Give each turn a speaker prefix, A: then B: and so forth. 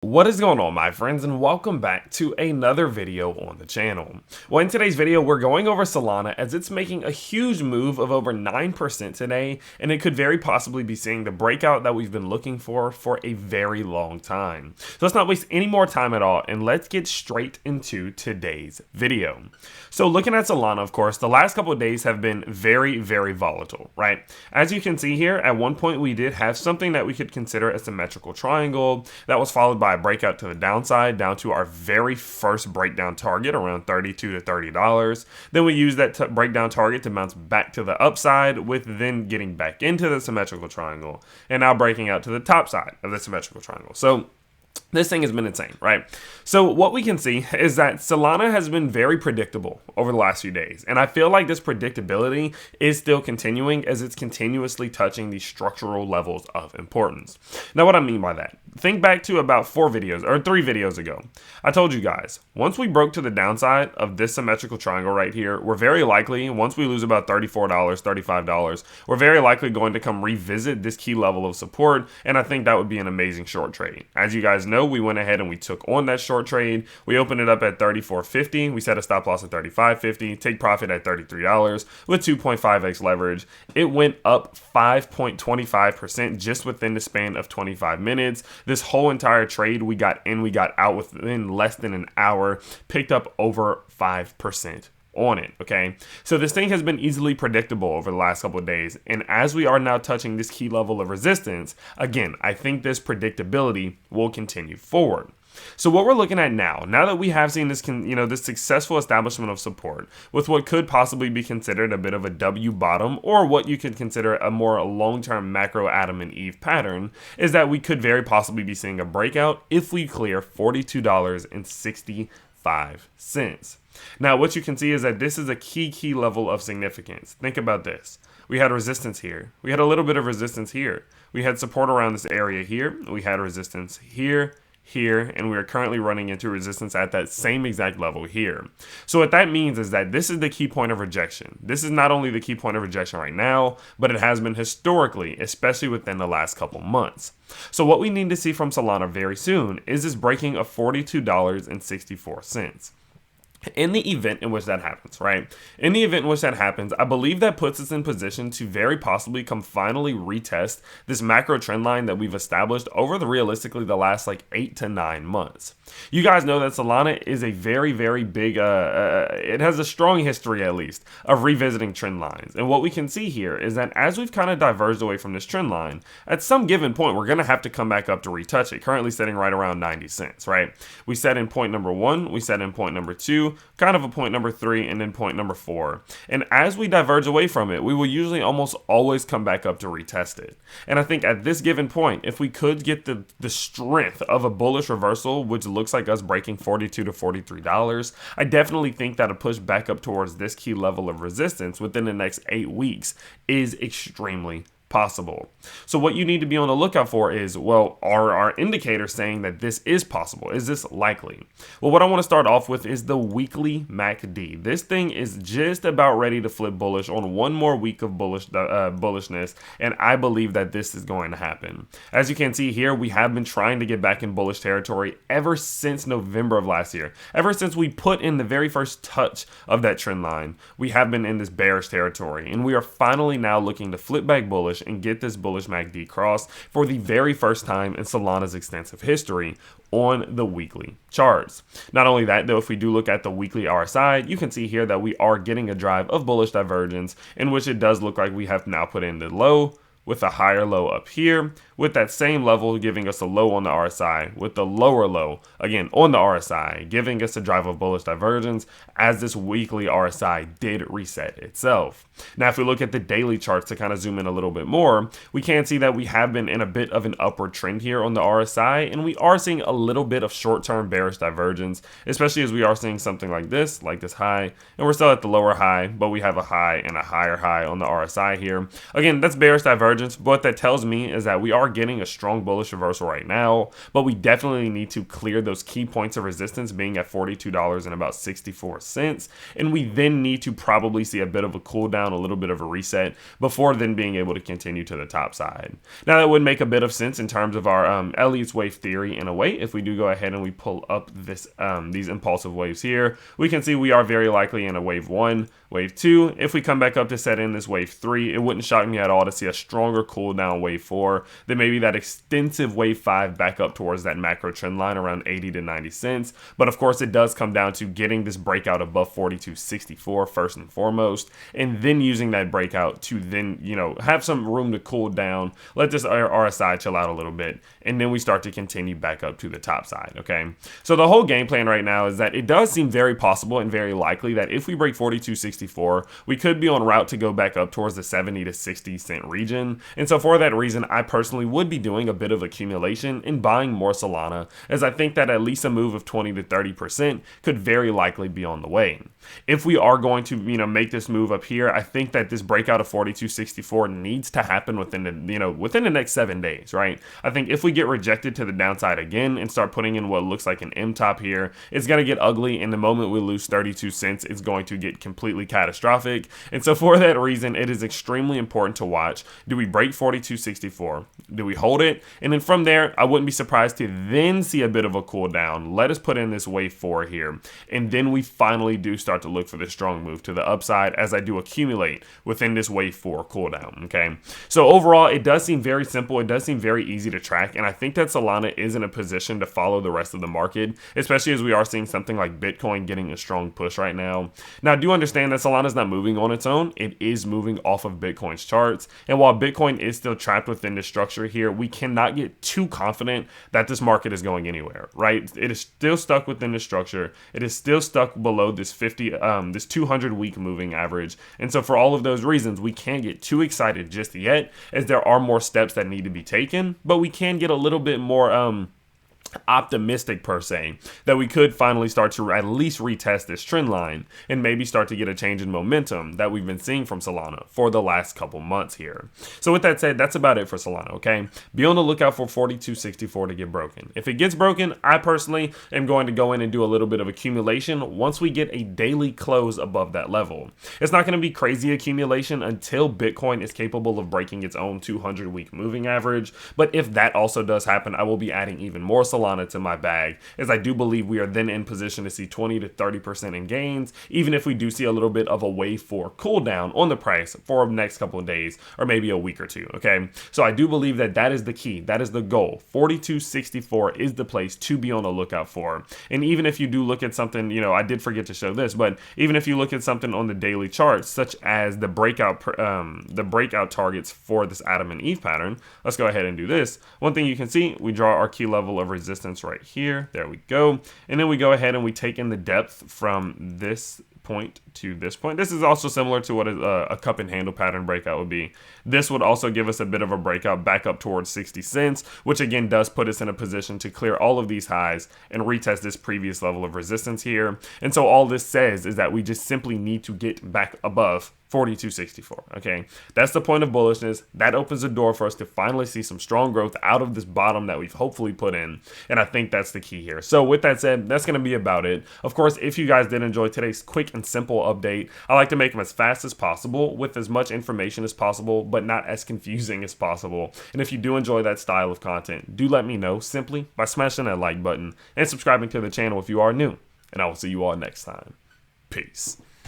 A: What is going on, my friends, and welcome back to another video on the channel. Well, in today's video, we're going over Solana as it's making a huge move of over 9% today, and it could very possibly be seeing the breakout that we've been looking for a very long time. So let's not waste any more time at all, and let's get straight into today's video. So looking at Solana, of course, the last couple of days have been very volatile, right? As you can see here, at one point we did have something that we could consider a symmetrical triangle that was followed by a breakout to the downside down to our very first breakdown target around $32 to $30. Then we used that breakdown target to bounce back to the upside, with then getting back into the symmetrical triangle and now breaking out to the top side of the symmetrical triangle. So this thing has been insane, right? So what we can see is that Solana has been very predictable over the last few days. And I feel like this predictability is still continuing as it's continuously touching these structural levels of importance. Now, what I mean by that, think back to about 3 videos ago. I told you guys, once we broke to the downside of this symmetrical triangle right here, we're very likely, once we lose about $34, $35, we're very likely going to come revisit this key level of support. And I think that would be an amazing short trade. As you guys know, we went ahead and we took on that short trade. We opened it up at $34.50. We set a stop loss at $35.50. Take profit at $33 with 2.5x leverage. It went up 5.25% just within the span of 25 minutes. This whole entire trade we got in, we got out within less than an hour, picked up over 5% on it. Okay, so this thing has been easily predictable over the last couple of days, and as we are now touching this key level of resistance again, I think this predictability will continue forward. So what we're looking at now that we have seen this, this successful establishment of support with what could possibly be considered a bit of a W bottom, or what you could consider a more long-term macro Adam and Eve pattern, is that we could very possibly be seeing a breakout if we clear $42.65. Now, what you can see is that this is a key level of significance. Think about this. We had resistance here. We had a little bit of resistance here. We had support around this area here. We had resistance here, and we are currently running into resistance at that same exact level here. So what that means is that this is the key point of rejection. This is not only the key point of rejection right now, but it has been historically, especially within the last couple months. So what we need to see from Solana very soon is this breaking of $42.64. In the event in which that happens, right? In the event in which that happens, I believe that puts us in position to very possibly come finally retest this macro trend line that we've established over realistically the last 8 to 9 months. You guys know that Solana is a very big, it has a strong history at least of revisiting trend lines. And what we can see here is that as we've kind of diverged away from this trend line, at some given point, we're going to have to come back up to retouch it, currently sitting right around 90 cents, right? We set in point number 1, we set in point number 2, kind of a point number 3, and then point number 4. And as we diverge away from it, we will usually almost always come back up to retest it. And I think at this given point, if we could get the strength of a bullish reversal, which looks like us breaking $42 to $43, I definitely think that a push back up towards this key level of resistance within the next 8 weeks is extremely possible. So what you need to be on the lookout for is, well, are our indicators saying that this is possible? Is this likely? Well, what I want to start off with is the weekly MACD. This thing is just about ready to flip bullish on one more week of bullishness, and I believe that this is going to happen. As you can see here, we have been trying to get back in bullish territory ever since November of last year. Ever since we put in the very first touch of that trend line, we have been in this bearish territory, and we are finally now looking to flip back bullish and get this bullish MACD cross for the very first time in Solana's extensive history on the weekly charts. Not only that, though, if we do look at the weekly RSI, you can see here that we are getting a drive of bullish divergence, in which it does look like we have now put in the low with a higher low up here, with that same level giving us a low on the RSI, with the lower low again on the RSI giving us a drive of bullish divergence, as this weekly RSI did reset itself. Now, if we look at the daily charts to kind of zoom in a little bit more, we can see that we have been in a bit of an upward trend here on the RSI, and we are seeing a little bit of short-term bearish divergence, especially as we are seeing something like this high, and we're still at the lower high, but we have a high and a higher high on the RSI here. Again, that's bearish divergence, but what that tells me is that we are getting a strong bullish reversal right now, but we definitely need to clear those key points of resistance being at $42 and about 64 cents. And we then need to probably see a bit of a cool down, a little bit of a reset before then being able to continue to the top side. Now that would make a bit of sense in terms of our Elliott wave theory in a way. If we do go ahead and we pull up this these impulsive waves here, we can see we are very likely in a wave 1, wave 2. If we come back up to set in this wave 3, it wouldn't shock me at all to see a stronger cool down wave 4, then maybe that extensive wave 5 back up towards that macro trend line around 80 to 90 cents. But of course it does come down to getting this breakout above 42.64 first and foremost, and then using that breakout to then, you know, have some room to cool down, let this RSI chill out a little bit, and then we start to continue back up to the top side. Okay, so the whole game plan right now is that it does seem very possible and very likely that if we break 42.64, we could be on route to go back up towards the 70 to 60 cent region. And so for that reason, I personally would be doing a bit of accumulation and buying more Solana, as I think that at least a move of 20 to 30% could very likely be on the way. If we are going to, you know, make this move up here, I think that this breakout of 42.64 needs to happen within the, within the next 7 days, right? I think if we get rejected to the downside again and start putting in what looks like an M top here, it's going to get ugly, and the moment we lose 32 cents, it's going to get completely catastrophic. And so for that reason, it is extremely important to watch. Do we break 42.64? Do we hold it? And then from there, I wouldn't be surprised to then see a bit of a cool down. Let us put in this wave 4 here, and then we finally do start to look for this strong move to the upside as I do accumulate within this wave 4 cooldown. Okay, so overall, it does seem very simple. It does seem very easy to track, and I think that Solana is in a position to follow the rest of the market, especially as we are seeing something like Bitcoin getting a strong push right now. Now, do understand that Solana is not moving on its own. It is moving off of Bitcoin's charts, and while Bitcoin is still trapped within this structure here, we cannot get too confident that this market is going anywhere, right? It is still stuck within the structure. It is still stuck below this 200 week moving average. And so for all of those reasons, we can't get too excited just yet, as there are more steps that need to be taken, but we can get a little bit more optimistic per se that we could finally start to at least retest this trend line and maybe start to get a change in momentum that we've been seeing from Solana for the last couple months here. So with that said, that's about it for Solana. Okay, be on the lookout for 42.64 to get broken. If it gets broken, I personally am going to go in and do a little bit of accumulation once we get a daily close above that level. It's not going to be crazy accumulation until Bitcoin is capable of breaking its own 200 week moving average, but if that also does happen, I will be adding even more Solana to my bag, as I do believe we are then in position to see 20 to 30% in gains, even if we do see a little bit of a wave 4 cool down on the price for the next couple of days or maybe a week or two. Okay, so I do believe that that is the key, that is the goal. 42.64 is the place to be on the lookout for. And even if you do look at something, I did forget to show this, but even if you look at something on the daily charts, such as the breakout targets for this Adam and Eve pattern, let's go ahead and do this. One thing you can see, we draw our key level of resistance right here. There we go. And then we go ahead and we take in the depth from this point to this point. This is also similar to what a cup and handle pattern breakout would be. This would also give us a bit of a breakout back up towards 60 cents, which again does put us in a position to clear all of these highs and retest this previous level of resistance here. And so all this says is that we just simply need to get back above 42.64. Okay, that's the point of bullishness. That opens the door for us to finally see some strong growth out of this bottom that we've hopefully put in, and I think that's the key here. So with that said, that's going to be about it. Of course, if you guys did enjoy today's quick and simple update, I like to make them as fast as possible with as much information as possible, but not as confusing as possible. And if you do enjoy that style of content, do let me know simply by smashing that like button and subscribing to the channel if you are new, and I will see you all next time. Peace.